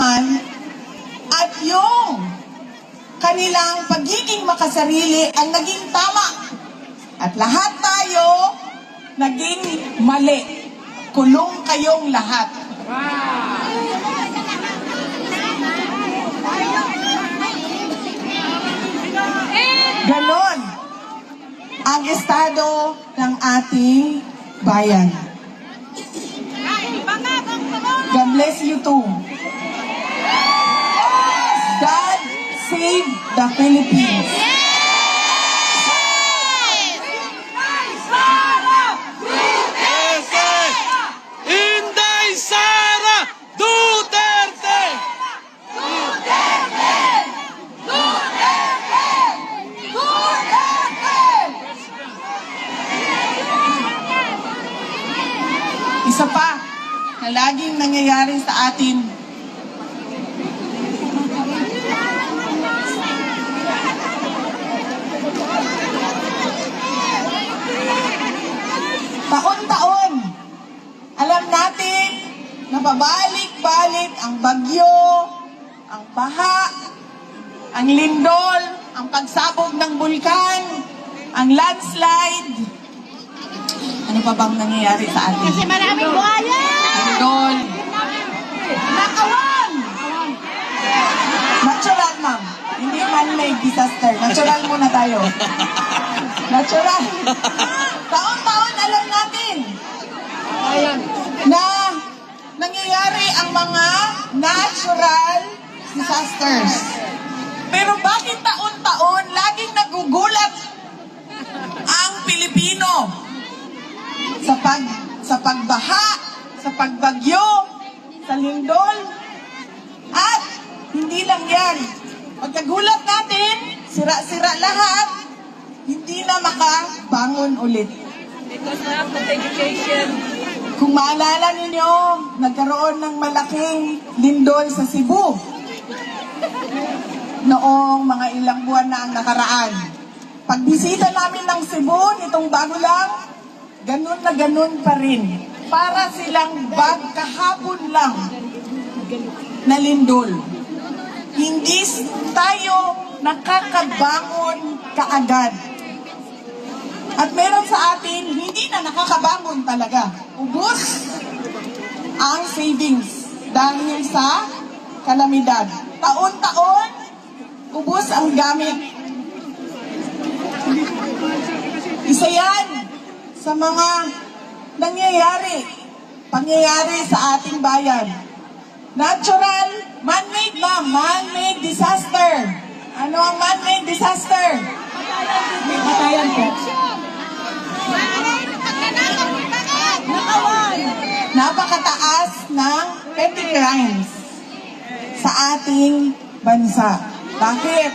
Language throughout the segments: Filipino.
kagustuhan at yung kanilang pagiging makasarili ang naging tama. At lahat tayo naging mali. Kulong kayong lahat. Ganon ang estado ng ating bayan. God bless you too. God save the Philippines. Inday Sara Duterte! Isa pa na laging nangyayari sa atin, taon-taon, alam natin na pabalik-balik ang bagyo, ang baha, ang lindol, ang pagsabog ng bulkan, ang landslide. Ano pa bang nangyayari sa atin? Kasi maraming buhaya! Lindol, nakawan! Natural, ma'am. Hindi man-made disaster. Natural muna tayo. Natural. Taon-taon alam natin na nangyayari ang mga natural disasters. Pero bakit taon-taon laging nagugulat ang Pilipino sa pagbaha, sa pagbagyo, sa lindol, at hindi lang yan. Pagkagulat natin, sira-sira lahat, hindi na makabangon ulit. Because of the education. Kung maalala ninyo, nagkaroon ng malaking lindol sa Cebu noong mga ilang buwan na ang nakaraan. Pagbisita namin ng Cebu nitong bago lang, ganun na ganun pa rin. Para silang kahapon lang na lindol. Hindi tayo nakakabangon kaagad. At meron sa atin, hindi na nakakabangon talaga. Ubus ang savings dahil sa kalamidad. Taon-taon, ubus ang gamit. Isa yan sa mga pangyayari sa ating bayan. Natural, man-made ma'am, man-made disaster. Ano ang man-made disaster? Patayan po. Napakataas ng petty crimes sa ating bansa. Bakit?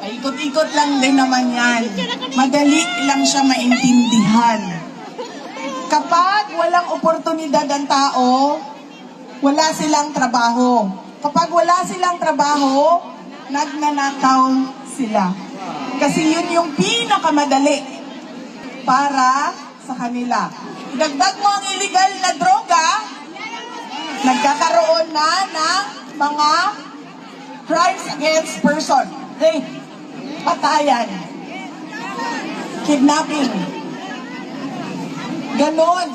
Paikot-ikot lang din naman yan. Madali lang siya maintindihan. Kapag walang oportunidad ang tao, wala silang trabaho. Kapag wala silang trabaho, nagnanakaw sila. Kasi yun yung pinakamadali para sa kanila. Dagdag mo ang illegal na droga, nagkakaroon na ng mga crimes against person. Rape, patayan, kidnapping. Ganon